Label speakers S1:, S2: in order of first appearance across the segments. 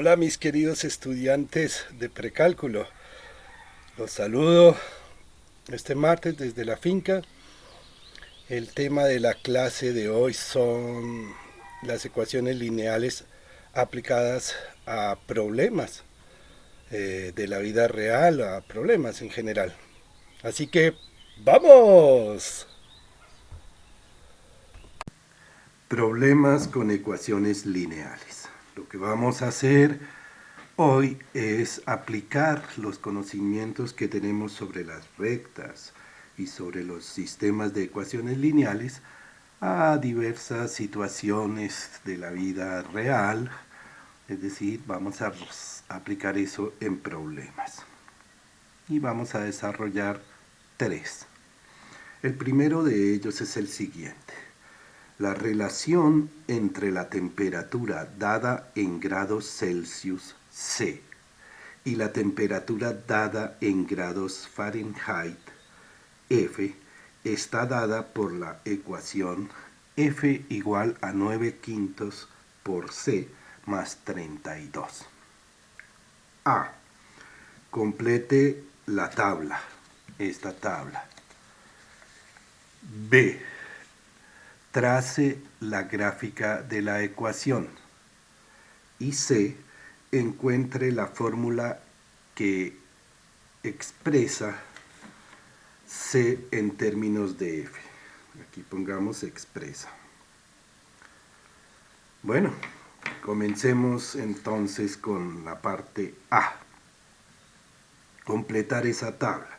S1: Hola mis queridos estudiantes de precálculo, los saludo este martes desde la finca. El tema de la clase de hoy son las ecuaciones lineales aplicadas a problemas de la vida real, a problemas en general. Así que, ¡vamos! Problemas con ecuaciones lineales. Lo que vamos a hacer hoy es aplicar los conocimientos que tenemos sobre las rectas y sobre los sistemas de ecuaciones lineales a diversas situaciones de la vida real, es decir, vamos a aplicar eso en problemas. Y vamos a desarrollar tres. El primero de ellos es el siguiente. La relación entre la temperatura dada en grados Celsius C y la temperatura dada en grados Fahrenheit F está dada por la ecuación F igual a 9 quintos por C más 32. A. Complete la tabla, esta tabla. B. Trace la gráfica de la ecuación. Y C. Encuentre la fórmula que expresa C en términos de F. Aquí pongamos expresa. Bueno, comencemos entonces con la parte A. Completar esa tabla.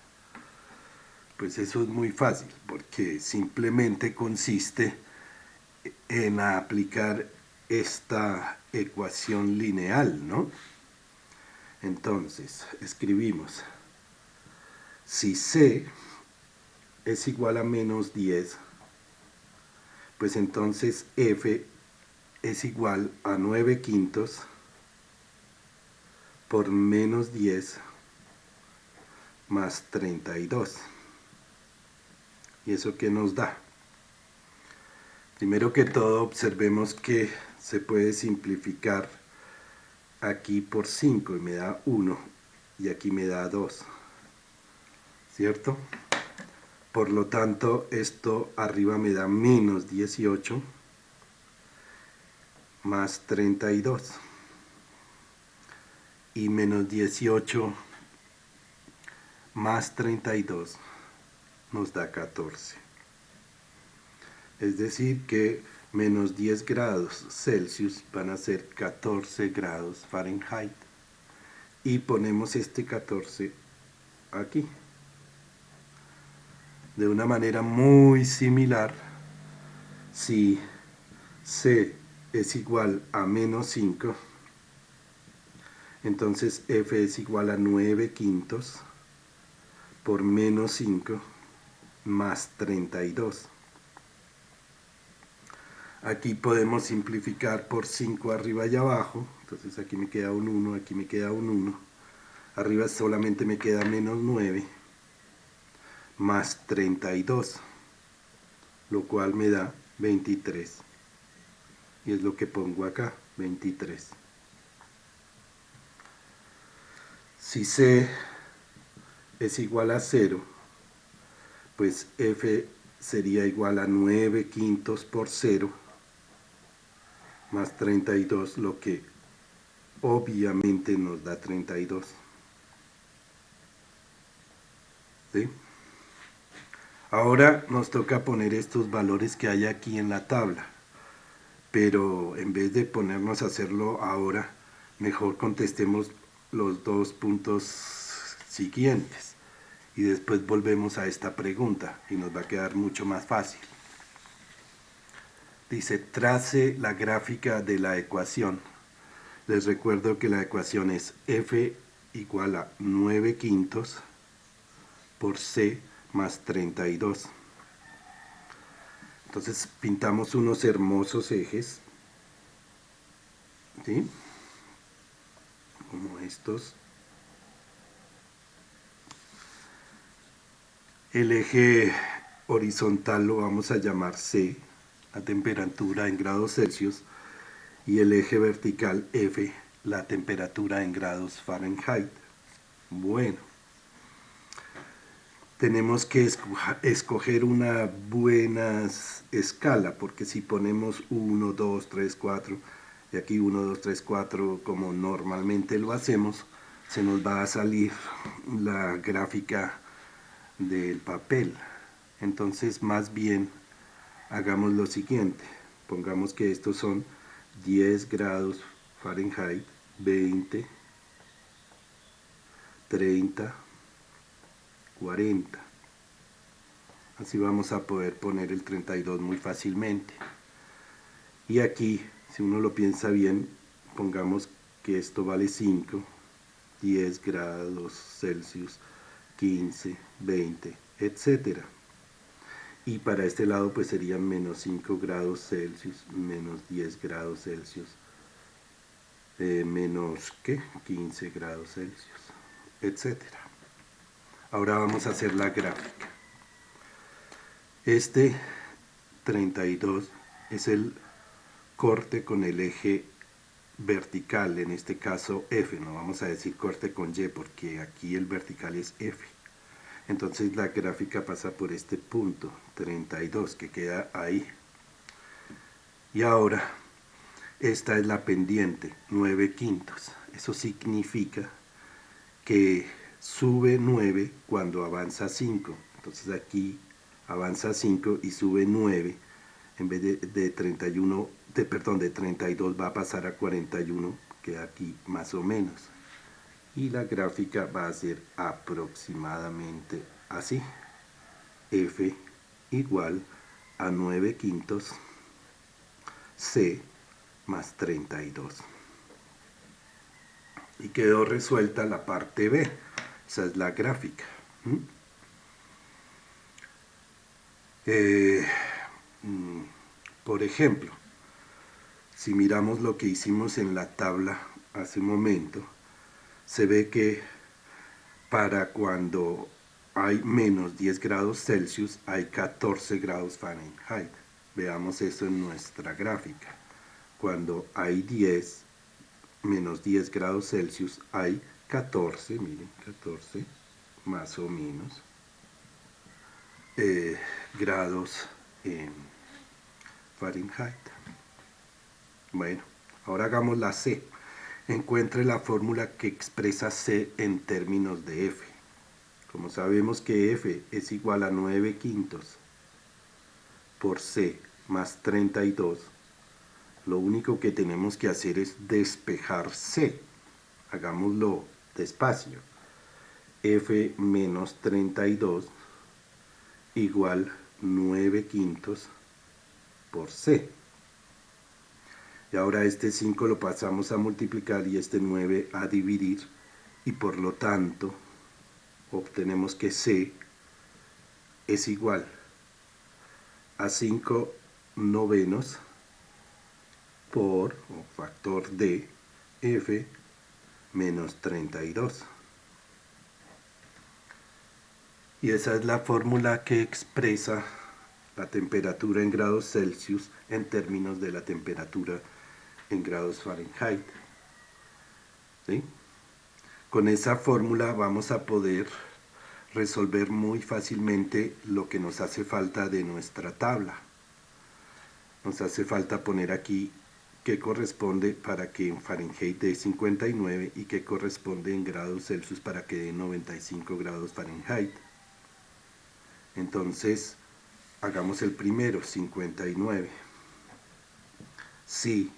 S1: Pues eso es muy fácil, porque simplemente consiste en aplicar esta ecuación lineal, ¿no? Entonces, escribimos, si C es igual a menos 10, pues entonces F es igual a 9 quintos por menos 10 más 32. ¿Y eso qué nos da? Primero que todo, observemos que se puede simplificar aquí por 5 y me da 1 y aquí me da 2, ¿cierto? Por lo tanto, esto arriba me da menos 18 más 32 y menos 18 más 32 nos da 14. Es decir que menos 10 grados Celsius van a ser 14 grados Fahrenheit. Y ponemos este 14 aquí. De una manera muy similar, si C es igual a menos 5, entonces F es igual a 9 quintos por menos 5 más 32. Aquí podemos simplificar por 5 arriba y abajo, entonces aquí me queda un 1, aquí me queda un 1, arriba solamente me queda menos 9 más 32, lo cual me da 23, y es lo que pongo acá, 23. Si C es igual a 0, pues F sería igual a 9 quintos por 0 más 32, lo que obviamente nos da 32. ¿Sí? Ahora nos toca poner estos valores que hay aquí en la tabla, pero en vez de ponernos a hacerlo ahora, mejor contestemos los dos puntos siguientes y después volvemos a esta pregunta y nos va a quedar mucho más fácil. Dice, trace la gráfica de la ecuación. Les recuerdo que la ecuación es F igual a 9 quintos por C más 32. Entonces pintamos unos hermosos ejes, ¿sí? Como estos. El eje horizontal lo vamos a llamar C, la temperatura en grados Celsius, y el eje vertical F, la temperatura en grados Fahrenheit. Bueno, tenemos que escoger una buena escala, porque si ponemos 1, 2, 3, 4, y aquí 1, 2, 3, 4, como normalmente lo hacemos, se nos va a salir la gráfica del papel. Entonces, más bien, hagamos lo siguiente. Pongamos que estos son 10 grados Fahrenheit, 20, 30, 40. Así vamos a poder poner el 32 muy fácilmente. Y aquí, si uno lo piensa bien, pongamos que esto vale 5, 10 grados Celsius, 15, 20, etcétera. Y para este lado pues serían menos 5 grados Celsius, menos 10 grados Celsius, menos ¿qué? 15 grados Celsius, etcétera. Ahora vamos a hacer la gráfica. Este 32 es el corte con el eje vertical, en este caso F, no vamos a decir corte con Y porque aquí el vertical es F. Entonces la gráfica pasa por este punto 32 que queda ahí. Y ahora esta es la pendiente 9/5. Eso significa que sube 9 cuando avanza 5. Entonces aquí avanza 5 y sube 9. En vez de 31, de 32 va a pasar a 41, queda aquí más o menos. Y la gráfica va a ser aproximadamente así. F igual a 9/5 C más 32. Y quedó resuelta la parte B. Esa es la gráfica. Por ejemplo, si miramos lo que hicimos en la tabla hace un momento, se ve que para cuando hay menos 10 grados Celsius hay 14 grados Fahrenheit. Veamos eso en nuestra gráfica. Cuando hay menos 10 grados Celsius hay 14, miren, 14 más o menos grados en Fahrenheit. Bueno, ahora hagamos la C. Encuentre la fórmula que expresa C en términos de F. Como sabemos que F es igual a 9/5 por C más 32, lo único que tenemos que hacer es despejar C. Hagámoslo despacio. F menos 32 igual 9/5 por C. Y ahora este 5 lo pasamos a multiplicar y este 9 a dividir, y por lo tanto obtenemos que C es igual a 5/9 por, o factor de, F menos 32. Y esa es la fórmula que expresa la temperatura en grados Celsius en términos de la temperatura en grados Fahrenheit. ¿Sí? Con esa fórmula vamos a poder resolver muy fácilmente lo que nos hace falta de nuestra tabla. Nos hace falta poner aquí qué corresponde para que en Fahrenheit dé 59 y qué corresponde en grados Celsius para que dé 95 grados Fahrenheit. Entonces, hagamos el primero, 59. Si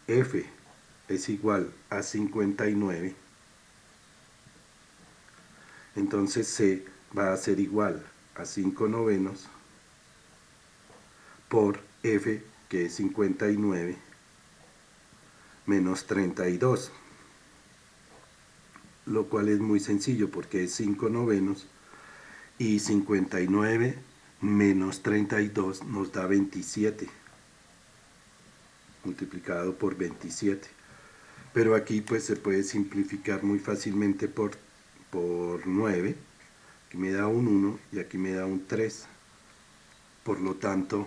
S1: F es igual a 59, entonces C va a ser igual a 5/9 por F, que es 59, menos 32, lo cual es muy sencillo porque es 5/9 y 59 menos 32 nos da 27, multiplicado por 27. Pero aquí pues se puede simplificar muy fácilmente por 9, aquí me da un 1 y aquí me da un 3. Por lo tanto,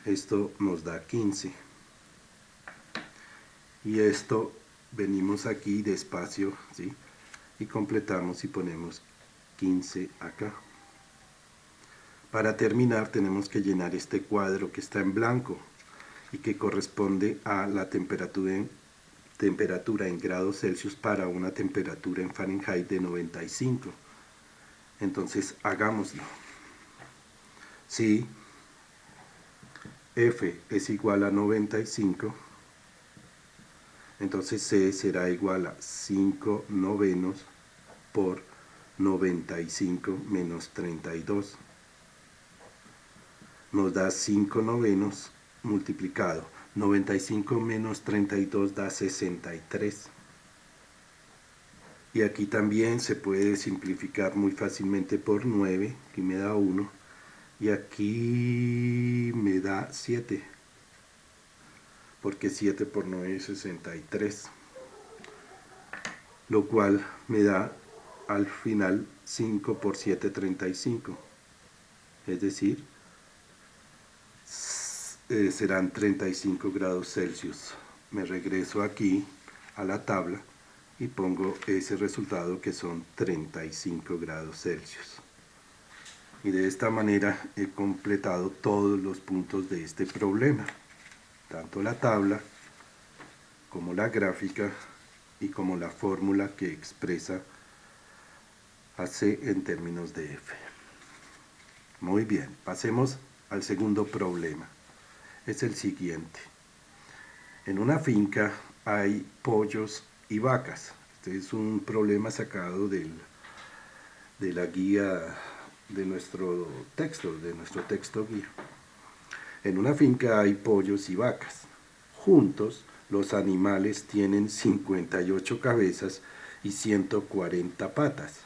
S1: esto nos da 15. Y esto venimos aquí despacio, ¿sí? Y completamos y ponemos 15 acá. Para terminar tenemos que llenar este cuadro que está en blanco y que corresponde a la temperatura en grados Celsius para una temperatura en Fahrenheit de 95. Entonces hagámoslo. Si F es igual a 95, entonces C será igual a 5 novenos por 95 menos 32. Nos da 5 novenos multiplicado. 95 menos 32 da 63. Y aquí también se puede simplificar muy fácilmente por 9, aquí me da 1, y aquí me da 7, porque 7 por 9 es 63, lo cual me da al final 5 por 7, 35, es decir, serán 35 grados Celsius. Me regreso aquí a la tabla y pongo ese resultado que son 35 grados Celsius. Y de esta manera he completado todos los puntos de este problema, tanto la tabla como la gráfica y como la fórmula que expresa a C en términos de F. Muy bien, pasemos al segundo problema. Es el siguiente. En una finca hay pollos y vacas. Este es un problema sacado de la guía de nuestro texto guía. En una finca hay pollos y vacas. Juntos, los animales tienen 58 cabezas y 140 patas.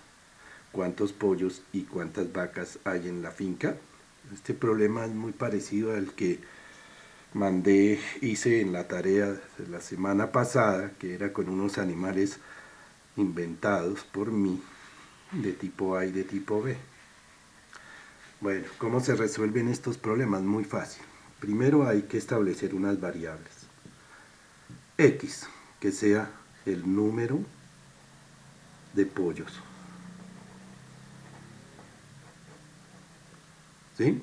S1: ¿Cuántos pollos y cuántas vacas hay en la finca? Este problema es muy parecido al que hice en la tarea de la semana pasada, que era con unos animales inventados por mí, de tipo A y de tipo B. Bueno, ¿cómo se resuelven estos problemas? Muy fácil. Primero hay que establecer unas variables. X, que sea el número de pollos. ¿Sí?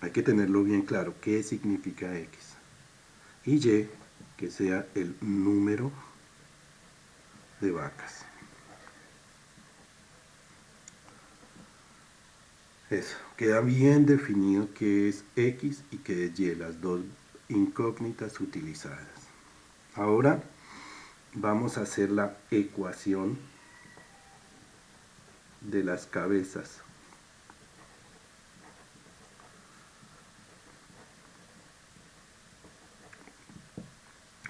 S1: Hay que tenerlo bien claro, qué significa X. Y Y, que sea el número de vacas. Eso, queda bien definido qué es X y qué es Y, las dos incógnitas utilizadas. Ahora vamos a hacer la ecuación de las cabezas.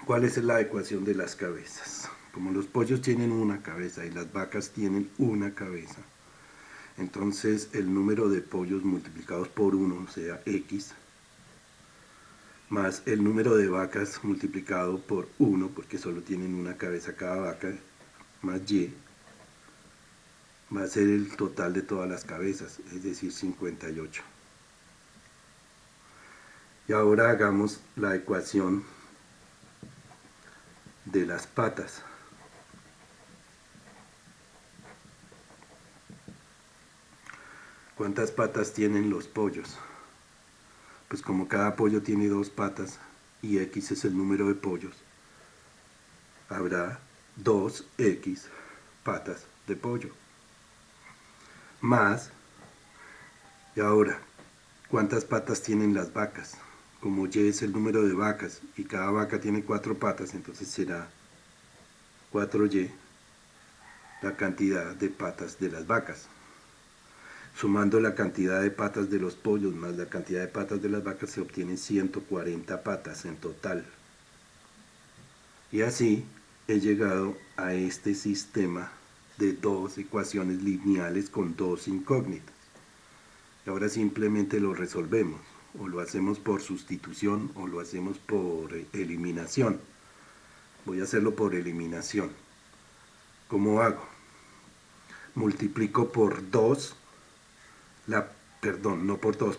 S1: ¿Cuál es la ecuación de las cabezas? Como los pollos tienen una cabeza y las vacas tienen una cabeza, entonces el número de pollos multiplicados por 1, o sea, X, más el número de vacas multiplicado por 1, porque solo tienen una cabeza cada vaca, más Y, va a ser el total de todas las cabezas, es decir, 58. Y ahora hagamos la ecuación de las patas. ¿Cuántas patas tienen los pollos? Pues como cada pollo tiene 2 patas y X es el número de pollos, habrá 2X patas de pollo. Más, y ahora, ¿cuántas patas tienen las vacas? Como Y es el número de vacas y cada vaca tiene 4 patas, entonces será 4Y la cantidad de patas de las vacas. Sumando la cantidad de patas de los pollos más la cantidad de patas de las vacas se obtienen 140 patas en total. Y así he llegado a este sistema de dos ecuaciones lineales con dos incógnitas. Y ahora simplemente lo resolvemos, o lo hacemos por sustitución o lo hacemos por eliminación. Voy a hacerlo por eliminación. ¿Cómo hago? Multiplico por 2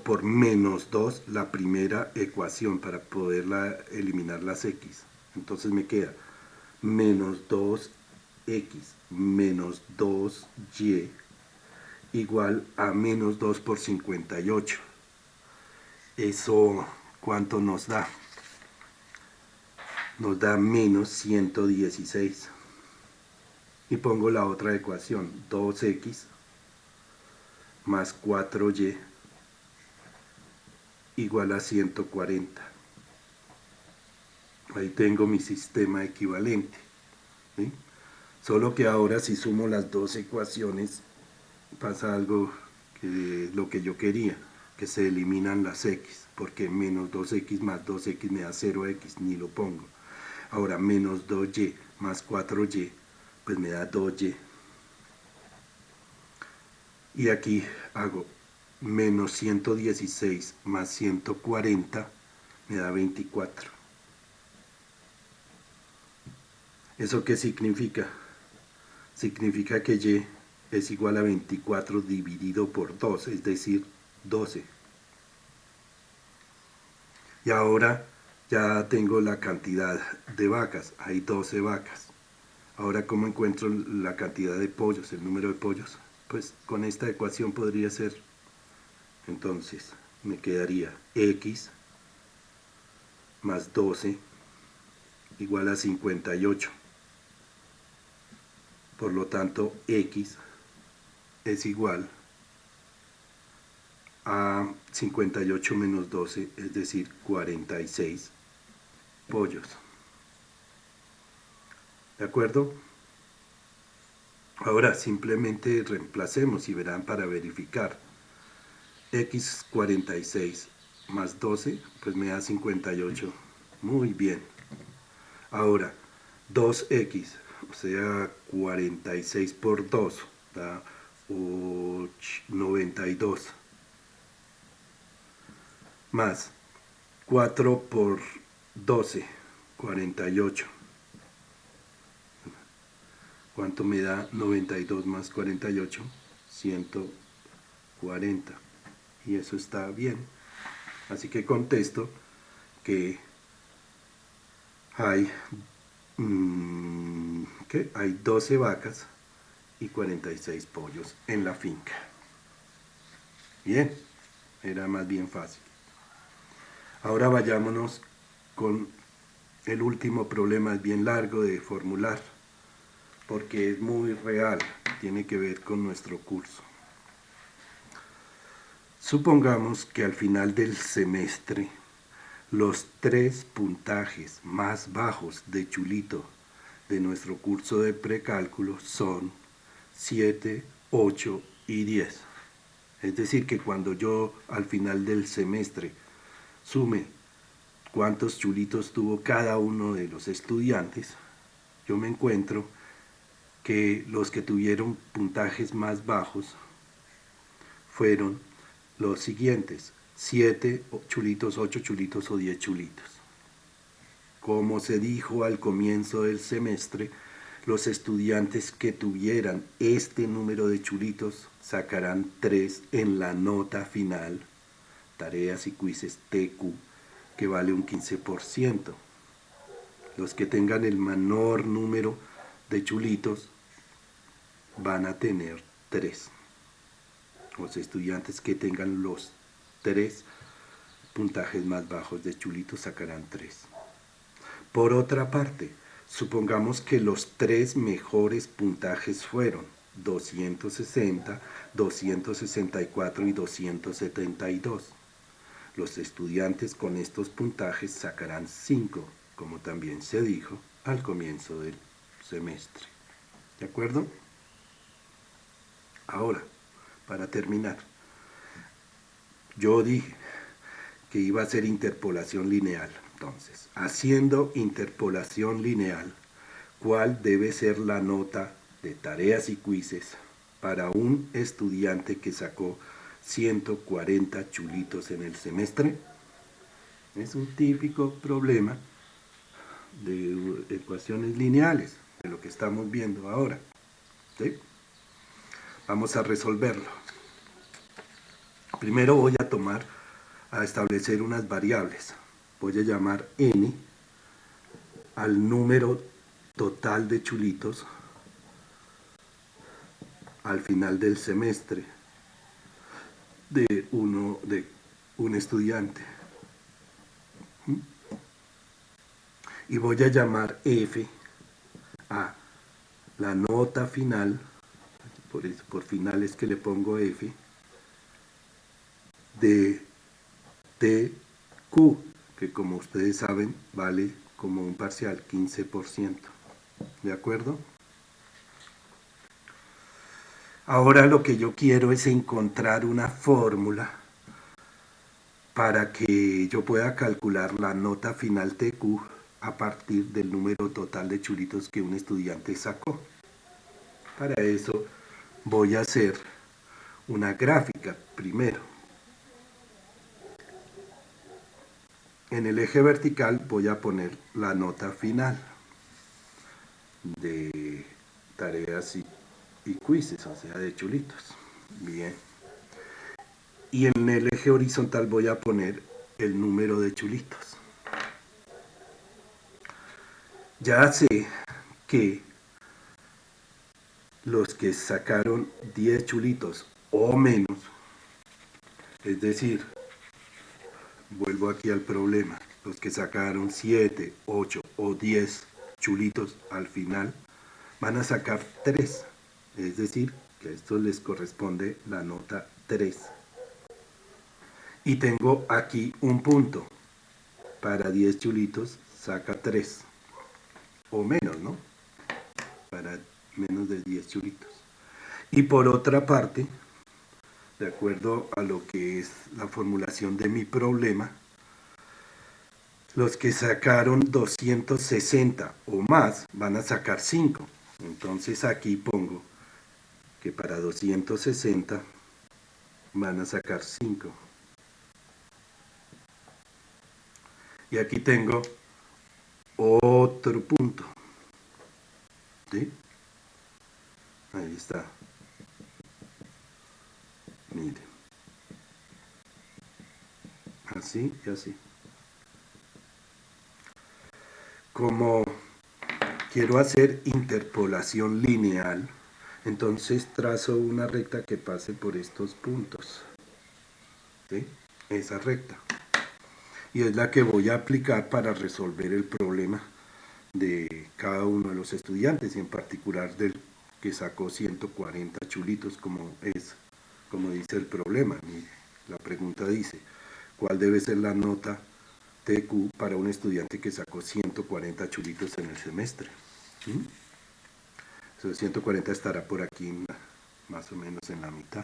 S1: por menos 2 la primera ecuación para poderla eliminar las X. Entonces me queda menos 2x menos 2y igual a menos 2 por 58. ¿Eso cuánto nos da? Nos da menos 116. Y pongo la otra ecuación, 2x más 4y igual a 140. Ahí tengo mi sistema equivalente, ¿sí? Solo que ahora si sumo las dos ecuaciones pasa algo que lo que yo quería, que se eliminan las x, porque menos 2x más 2x me da 0x, ni lo pongo. Ahora menos 2y más 4y, pues me da 2y. Y aquí hago menos 116 más 140, me da 24. ¿Eso qué significa? Significa que y es igual a 24 dividido por 2, es decir, 12. Y ahora ya tengo la cantidad de vacas, hay 12 vacas. Ahora, ¿cómo encuentro la cantidad de pollos, el número de pollos? Pues con esta ecuación podría ser, entonces, me quedaría x más 12 igual a 58. Por lo tanto, x es igual a 58 menos 12, es decir, 46 pollos. ¿De acuerdo? Ahora simplemente reemplacemos y verán para verificar. X 46 más 12, pues me da 58. Muy bien. Ahora, 2x, o sea, 46 por 2, da 92. Más 4 por 12, 48. ¿Cuánto me da 92 más 48? 140. Y eso está bien. Así que contesto que hay, hay 12 vacas y 46 pollos en la finca. Bien, era más bien fácil. Ahora vayámonos con el último problema, es bien largo de formular, porque es muy real, tiene que ver con nuestro curso. Supongamos que al final del semestre los 3 puntajes más bajos de Chulito de nuestro curso de precálculo son 7, 8 y 10. Es decir, que cuando yo al final del semestre sume cuántos chulitos tuvo cada uno de los estudiantes, yo me encuentro que los que tuvieron puntajes más bajos fueron los siguientes: 7 chulitos, 8 chulitos o 10 chulitos. Como se dijo al comienzo del semestre, los estudiantes que tuvieran este número de chulitos sacarán 3 en la nota final, tareas y quizzes TQ, que vale un 15%. Los que tengan el menor número de chulitos van a tener 3. Los estudiantes que tengan los 3 puntajes más bajos de chulitos sacarán 3. Por otra parte, supongamos que los 3 mejores puntajes fueron 260, 264 y 272. Los estudiantes con estos puntajes sacarán 5, como también se dijo al comienzo del semestre. ¿De acuerdo? Ahora, para terminar, yo dije que iba a hacer interpolación lineal. Entonces, haciendo interpolación lineal, ¿cuál debe ser la nota de tareas y quizzes para un estudiante que sacó 140 chulitos en el semestre? Es un típico problema de ecuaciones lineales, de lo que estamos viendo ahora. ¿Sí? Vamos a resolverlo. Primero voy a establecer unas variables. Voy a llamar n al número total de chulitos al final del semestre de un estudiante. Y voy a llamar F a la nota final, por final es que le pongo F, de TQ, que como ustedes saben vale como un parcial, 15%. ¿De acuerdo? Ahora lo que yo quiero es encontrar una fórmula para que yo pueda calcular la nota final TQ a partir del número total de chulitos que un estudiante sacó. Para eso voy a hacer una gráfica primero. En el eje vertical voy a poner la nota final de tareas y quizzes, o sea, de chulitos. Bien. Y en el eje horizontal voy a poner el número de chulitos. Ya sé que los que sacaron 10 chulitos o menos, es decir, vuelvo aquí al problema, los que sacaron 7, 8 o 10 chulitos al final, van a sacar 3, es decir, que a estos les corresponde la nota 3. Y tengo aquí un punto, para 10 chulitos saca 3, o menos, ¿no? Para menos de 10 chulitos. Y por otra parte, de acuerdo a lo que es la formulación de mi problema, los que sacaron 260 o más van a sacar 5. Entonces aquí pongo que para 260 van a sacar 5. Y aquí tengo otro punto. ¿Sí? Ahí está. Miren. Así y así. Como quiero hacer interpolación lineal, entonces trazo una recta que pase por estos puntos. ¿Sí? Esa recta. Y es la que voy a aplicar para resolver el problema de cada uno de los estudiantes, y en particular del que sacó 140 chulitos, como dice el problema. La pregunta dice, ¿cuál debe ser la nota TQ para un estudiante que sacó 140 chulitos en el semestre? Esos 140 estará por aquí, más o menos en la mitad.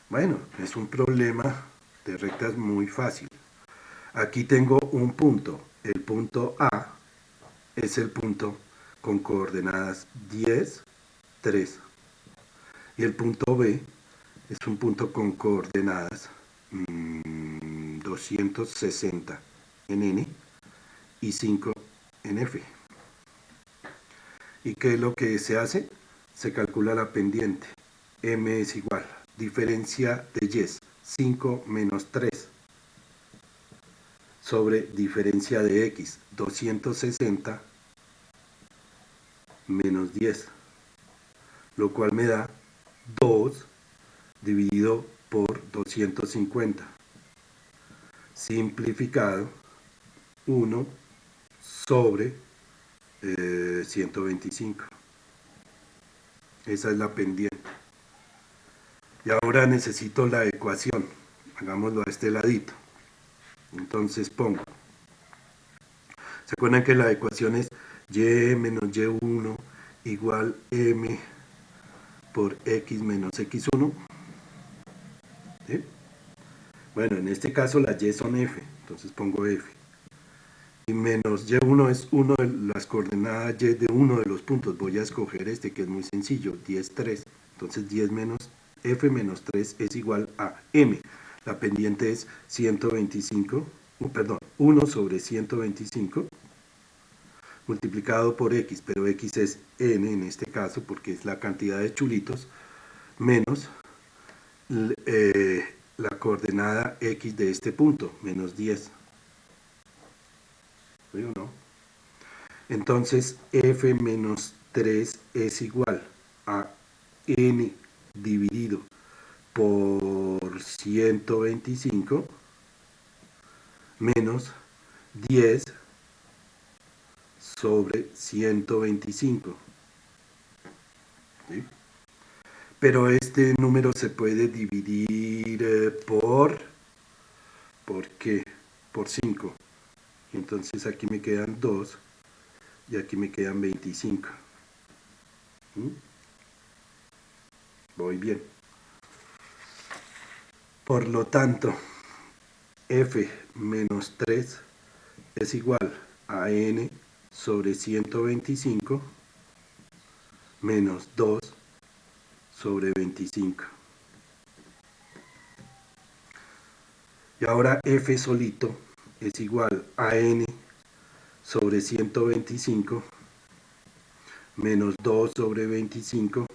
S1: Bueno, es un problema de rectas muy fácil. Aquí tengo un punto. El punto A es el punto con coordenadas 10, 3. Y el punto B es un punto con coordenadas 260 en N y 5 en F. ¿Y qué es lo que se hace? Se calcula la pendiente. M es igual, diferencia de Y, 5 menos 3, sobre diferencia de X, 260 menos 10, lo cual me da 2 dividido por 250, simplificado 1 sobre 125. Esa es la pendiente. Y ahora necesito la ecuación. Hagámoslo a este ladito. Entonces pongo. ¿Se acuerdan que la ecuación es y menos y1 igual m por x menos x1? ¿Sí? Bueno, en este caso las y son f, entonces pongo f. Y menos y1 es uno de las coordenadas y de uno de los puntos. Voy a escoger este que es muy sencillo, 10, 3. Entonces 10 menos f menos 3 es igual a m. La pendiente es 125, perdón, 1 sobre 125 multiplicado por x, pero x es n en este caso porque es la cantidad de chulitos, menos la coordenada x de este punto, menos 10. ¿Sí o no? Entonces f menos 3 es igual a n dividido por 125 menos 10 sobre 125. ¿Sí? Pero este número se puede dividir ¿por qué? Por 5. Entonces aquí me quedan 2 y aquí me quedan 25. ¿Mm? Voy bien. Por lo tanto, f menos 3 es igual a n sobre 125 menos 2 sobre 25. Y ahora f solito es igual a n sobre 125 menos 2 sobre 25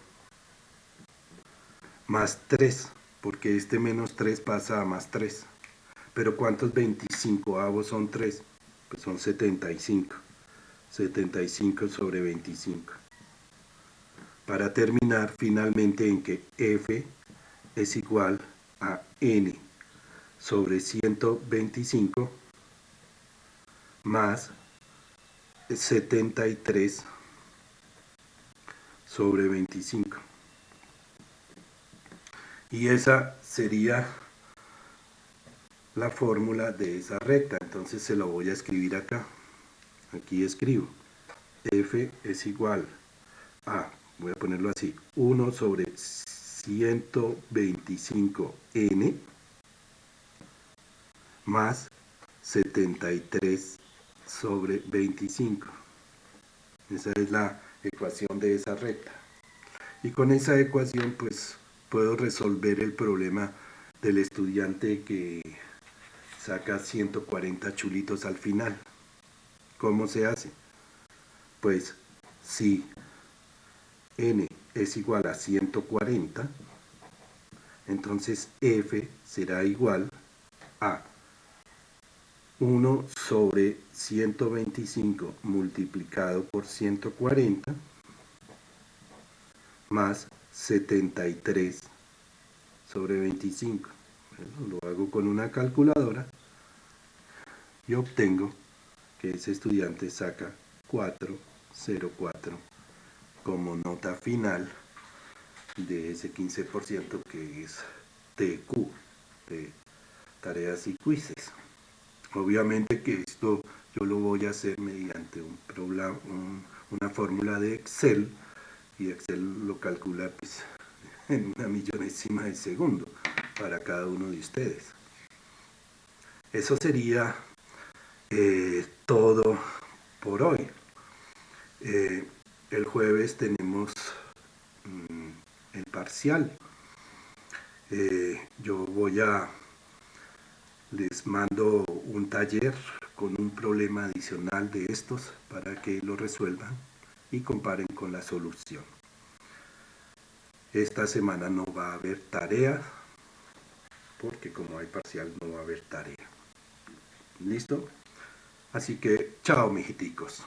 S1: más 3, porque este menos 3 pasa a más 3. Pero ¿cuántos 25avos son 3? Pues son 75. 75 sobre 25. Para terminar finalmente en que f es igual a n sobre 125 más 73 sobre 25. Y esa sería la fórmula de esa recta. Entonces se lo voy a escribir acá. Aquí escribo. F es igual a, voy a ponerlo así, 1 sobre 125n más 73 sobre 25. Esa es la ecuación de esa recta. Y con esa ecuación pues puedo resolver el problema del estudiante que saca 140 chulitos al final. ¿Cómo se hace? Pues si n es igual a 140, entonces f será igual a 1 sobre 125 multiplicado por 140 más 73 sobre 25. Bueno, lo hago con una calculadora y obtengo que ese estudiante saca 404 como nota final de ese 15% que es TQ, de tareas y quizzes. Obviamente que esto yo lo voy a hacer mediante una fórmula de Excel, y Excel lo calcula pues, en una millonésima de segundo para cada uno de ustedes. Eso sería todo por hoy. El jueves tenemos el parcial. Yo les mando un taller con un problema adicional de estos para que lo resuelvan y comparen con la solución. Esta semana no va a haber tarea, porque como hay parcial no va a haber tarea. ¿Listo? Así que, chao, mijiticos.